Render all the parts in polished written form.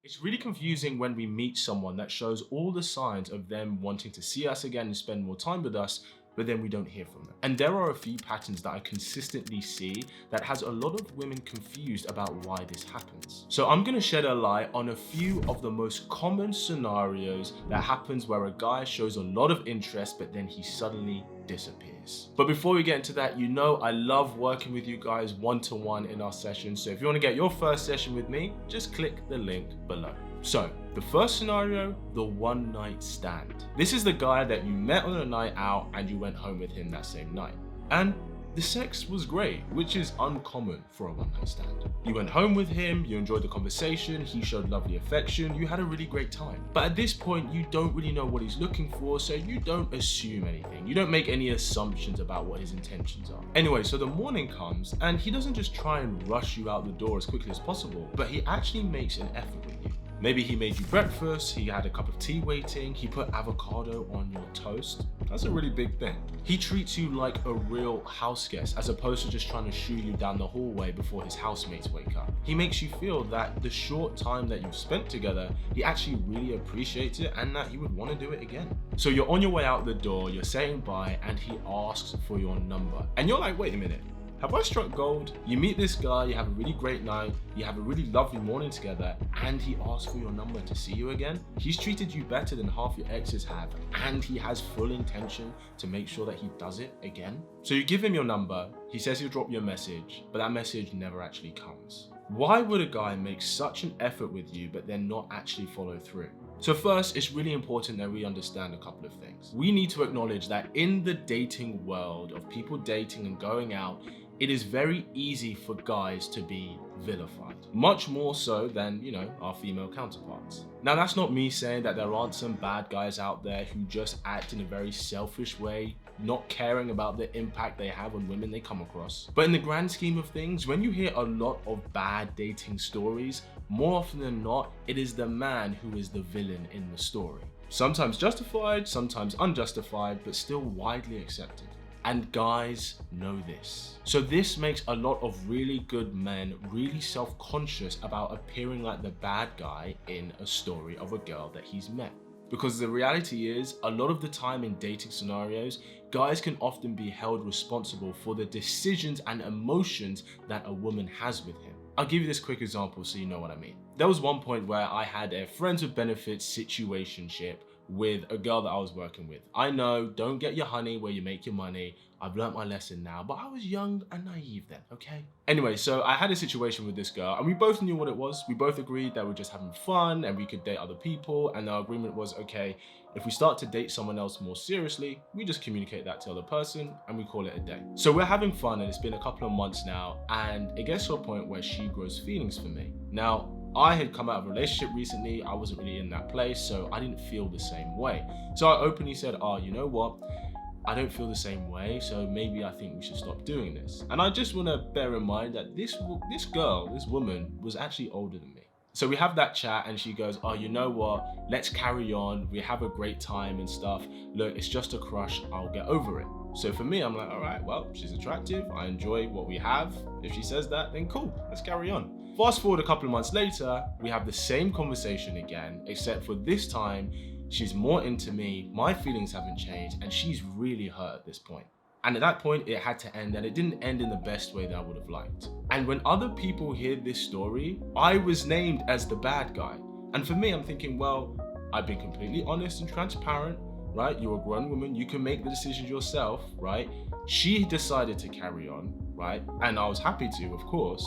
It's really confusing when we meet someone that shows all the signs of them wanting to see us again and spend more time with us, but then we don't hear from them. And there are a few patterns that I consistently see that has a lot of women confused about why this happens. So I'm gonna shed a light on a few of the most common scenarios that happens where a guy shows a lot of interest, but then he suddenly disappears. But before we get into that, you know I love working with you guys one-to-one in our sessions. So if you want to get your first session with me, just click the link below. So the first scenario, the one night stand. This is the guy that you met on a night out and you went home with him that same night. And the sex was great, which is uncommon for a one night stand. You went home with him, you enjoyed the conversation, he showed lovely affection, you had a really great time. But at this point, you don't really know what he's looking for, so you don't assume anything. You don't make any assumptions about what his intentions are. Anyway, so the morning comes and he doesn't just try and rush you out the door as quickly as possible, but he actually makes an effort with you. Maybe he made you breakfast, he had a cup of tea waiting, he put avocado on your toast. That's a really big thing. He treats you like a real house guest as opposed to just trying to shoo you down the hallway before his housemates wake up. He makes you feel that the short time that you've spent together, he actually really appreciates it and that he would want to do it again. So you're on your way out the door, you're saying bye, and he asks for your number. And you're like, wait a minute. Have I struck gold? You meet this guy, you have a really great night, you have a really lovely morning together, and he asks for your number to see you again? He's treated you better than half your exes have, and he has full intention to make sure that he does it again? So you give him your number, he says he'll drop you a message, but that message never actually comes. Why would a guy make such an effort with you but then not actually follow through? So first, it's really important that we understand a couple of things. We need to acknowledge that in the dating world of people dating and going out, it is very easy for guys to be vilified. Much more so than, our female counterparts. Now, that's not me saying that there aren't some bad guys out there who just act in a very selfish way, not caring about the impact they have on women they come across. But in the grand scheme of things, when you hear a lot of bad dating stories, more often than not, it is the man who is the villain in the story. Sometimes justified, sometimes unjustified, but still widely accepted. And guys know this. So this makes a lot of really good men really self-conscious about appearing like the bad guy in a story of a girl that he's met. Because the reality is, a lot of the time in dating scenarios, guys can often be held responsible for the decisions and emotions that a woman has with him. I'll give you this quick example so you know what I mean. There was one point where I had a friends with benefits situationship with a girl that I was working with. I know, don't get your honey where you make your money. I've learned my lesson now, but I was young and naive then, okay? Anyway, so I had a situation with this girl and we both knew what it was. We both agreed that we're just having fun and we could date other people. And our agreement was, okay, if we start to date someone else more seriously, we just communicate that to the other person and we call it a day. So we're having fun and it's been a couple of months now and it gets to a point where she grows feelings for me. Now, I had come out of a relationship recently, I wasn't really in that place, so I didn't feel the same way. So I openly said, you know what? I don't feel the same way, so maybe I think we should stop doing this. And I just want to bear in mind that this woman, was actually older than me. So we have that chat and she goes, you know what? Let's carry on. We have a great time and stuff. Look, it's just a crush. I'll get over it. So for me, I'm like, all right, well, she's attractive. I enjoy what we have. If she says that, then cool, let's carry on. Fast forward a couple of months later, we have the same conversation again, except for this time, she's more into me, my feelings haven't changed, and she's really hurt at this point. And at that point, it had to end, and it didn't end in the best way that I would have liked. And when other people hear this story, I was named as the bad guy. And for me, I'm thinking, well, I've been completely honest and transparent, right? You're a grown woman, you can make the decisions yourself, right? She decided to carry on, right? And I was happy to, of course.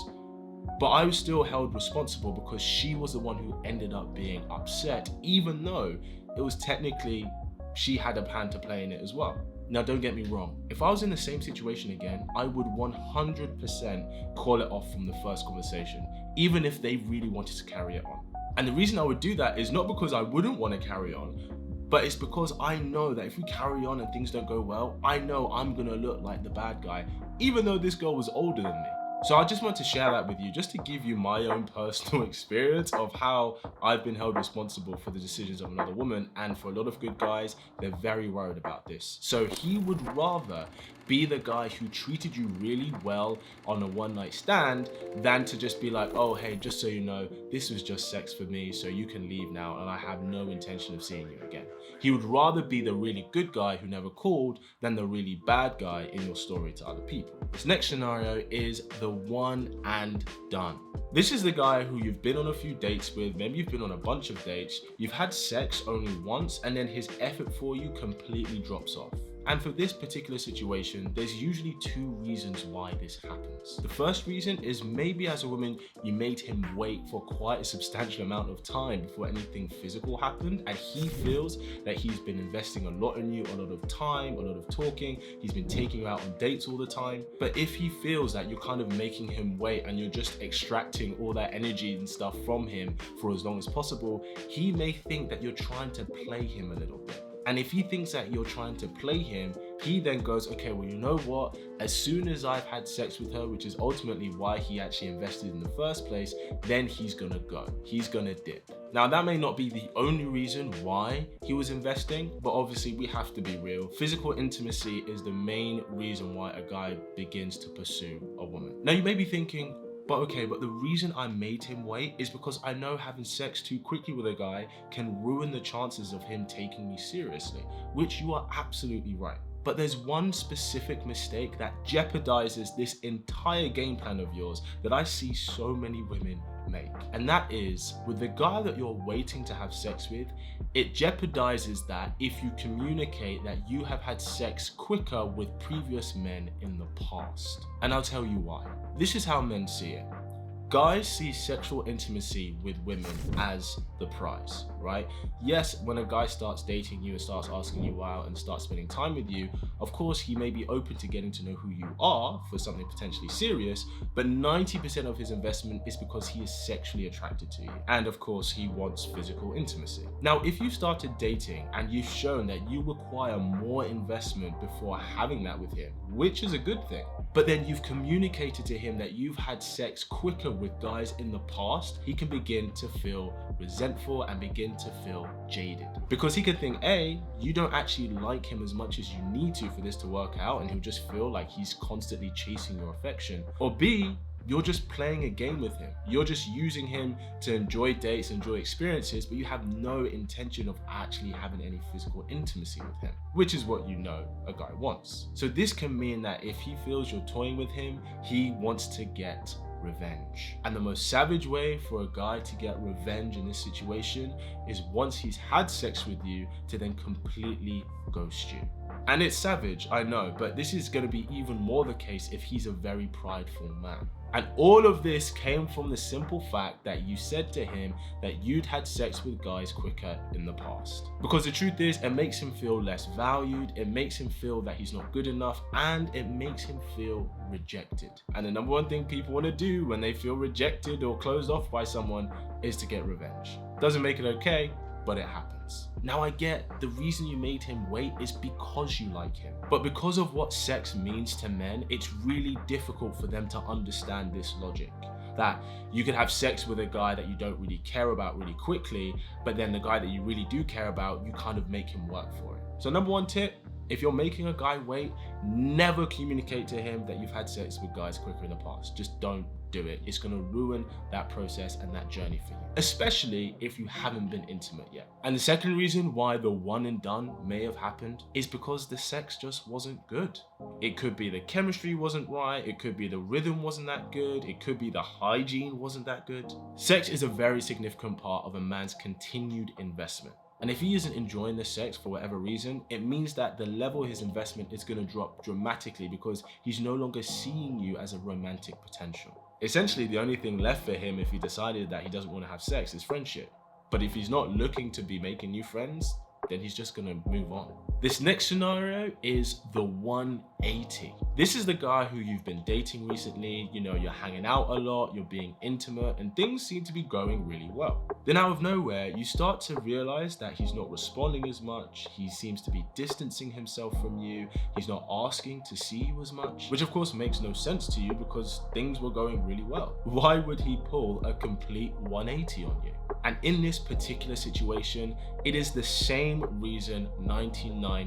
But I was still held responsible because she was the one who ended up being upset, even though it was technically, she had a hand to play in it as well. Now, don't get me wrong. If I was in the same situation again, I would 100% call it off from the first conversation, even if they really wanted to carry it on. And the reason I would do that is not because I wouldn't want to carry on, but it's because I know that if we carry on and things don't go well, I know I'm gonna look like the bad guy, even though this girl was older than me. So I just want to share that with you, just to give you my own personal experience of how I've been held responsible for the decisions of another woman. And for a lot of good guys, they're very worried about this. So he would rather be the guy who treated you really well on a one-night stand than to just be like, oh, hey, just so you know, this was just sex for me, so you can leave now and I have no intention of seeing you again. He would rather be the really good guy who never called than the really bad guy in your story to other people. This next scenario is the one and done. This is the guy who you've been on a few dates with, maybe you've been on a bunch of dates, you've had sex only once, and then his effort for you completely drops off. And for this particular situation, there's usually two reasons why this happens. The first reason is maybe as a woman, you made him wait for quite a substantial amount of time before anything physical happened, and he feels that he's been investing a lot in you, a lot of time, a lot of talking, he's been taking you out on dates all the time. But if he feels that you're kind of making him wait and you're just extracting all that energy and stuff from him for as long as possible, he may think that you're trying to play him a little bit. And if he thinks that you're trying to play him, he then goes, okay, well, you know what? As soon as I've had sex with her, which is ultimately why he actually invested in the first place, then he's gonna go. He's gonna dip. Now, that may not be the only reason why he was investing, but obviously we have to be real. Physical intimacy is the main reason why a guy begins to pursue a woman. Now, you may be thinking, but the reason I made him wait is because I know having sex too quickly with a guy can ruin the chances of him taking me seriously, which you are absolutely right. But there's one specific mistake that jeopardizes this entire game plan of yours that I see so many women make. And that is, with the guy that you're waiting to have sex with, it jeopardizes that if you communicate that you have had sex quicker with previous men in the past. And I'll tell you why. This is how men see it. Guys see sexual intimacy with women as the prize, right? Yes, when a guy starts dating you and starts asking you out and starts spending time with you, of course, he may be open to getting to know who you are for something potentially serious, but 90% of his investment is because he is sexually attracted to you. And of course, he wants physical intimacy. Now, if you started dating and you've shown that you require more investment before having that with him, which is a good thing, but then you've communicated to him that you've had sex quicker with guys in the past, he can begin to feel resentful and begin to feel jaded. Because he could think, A, you don't actually like him as much as you need to for this to work out, and he'll just feel like he's constantly chasing your affection. Or B, you're just playing a game with him. You're just using him to enjoy dates, enjoy experiences, but you have no intention of actually having any physical intimacy with him, which is what you know a guy wants. So this can mean that if he feels you're toying with him, he wants to get revenge. And the most savage way for a guy to get revenge in this situation is once he's had sex with you to then completely ghost you. And it's savage, I know, but this is going to be even more the case if he's a very prideful man. And all of this came from the simple fact that you said to him that you'd had sex with guys quicker in the past. Because the truth is, it makes him feel less valued, it makes him feel that he's not good enough, and it makes him feel rejected. And the number one thing people want to do when they feel rejected or closed off by someone is to get revenge. Doesn't make it okay, but it happens. Now, I get the reason you made him wait is because you like him. But because of what sex means to men, it's really difficult for them to understand this logic. That you can have sex with a guy that you don't really care about really quickly, but then the guy that you really do care about, you kind of make him work for it. So number one tip, if you're making a guy wait, never communicate to him that you've had sex with guys quicker in the past. Just don't do it. It's going to ruin that process and that journey for you, especially if you haven't been intimate yet. And the second reason why the one and done may have happened is because the sex just wasn't good. It could be the chemistry wasn't right, it could be the rhythm wasn't that good, it could be the hygiene wasn't that good. Sex is a very significant part of a man's continued investment. And if he isn't enjoying the sex for whatever reason, it means that the level of his investment is going to drop dramatically because he's no longer seeing you as a romantic potential. Essentially, the only thing left for him if he decided that he doesn't want to have sex is friendship. But if he's not looking to be making new friends, then he's just gonna move on. This next scenario is the 180. This is the guy who you've been dating recently, you're hanging out a lot, you're being intimate, and things seem to be going really well. Then out of nowhere, you start to realize that he's not responding as much, he seems to be distancing himself from you, he's not asking to see you as much, which of course makes no sense to you because things were going really well. Why would he pull a complete 180 on you? And in this particular situation, it is the same reason 99%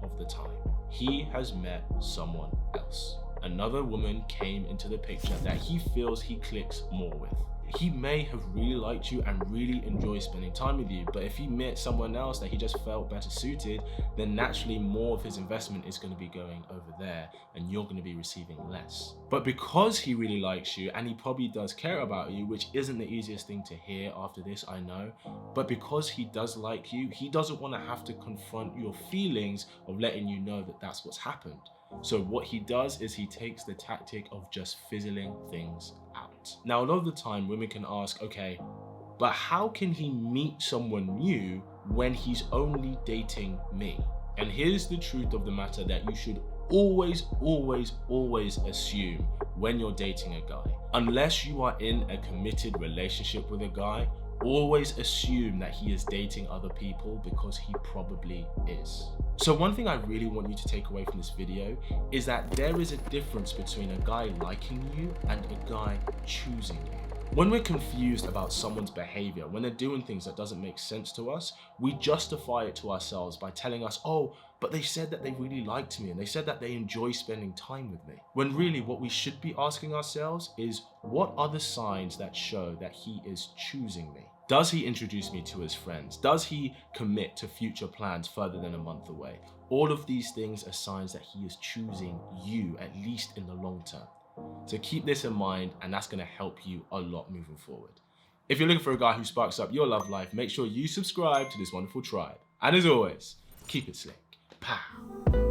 of the time. he has met someone else. Another woman came into the picture that he feels he clicks more with. He may have really liked you and really enjoyed spending time with you, but if he met someone else that he just felt better suited, then naturally more of his investment is going to be going over there and you're going to be receiving less. But because he really likes you and he probably does care about you, which isn't the easiest thing to hear after this, I know, but because he does like you, he doesn't want to have to confront your feelings of letting you know that that's what's happened. So what he does is he takes the tactic of just fizzling things out. Now, a lot of the time women can ask, okay, but how can he meet someone new when he's only dating me? And here's the truth of the matter that you should always assume when you're dating a guy. Unless you are in a committed relationship with a guy, always assume that he is dating other people because he probably is. So one thing I really want you to take away from this video is that there is a difference between a guy liking you and a guy choosing you. When we're confused about someone's behavior, when they're doing things that doesn't make sense to us, we justify it to ourselves by telling us, oh, but they said that they really liked me and they said that they enjoy spending time with me. When really what we should be asking ourselves is, what are the signs that show that he is choosing me? Does he introduce me to his friends? Does he commit to future plans further than a month away? All of these things are signs that he is choosing you, at least in the long term. So keep this in mind, and that's going to help you a lot moving forward. If you're looking for a guy who sparks up your love life, make sure you subscribe to this wonderful tribe. And as always, keep it slick. Pow.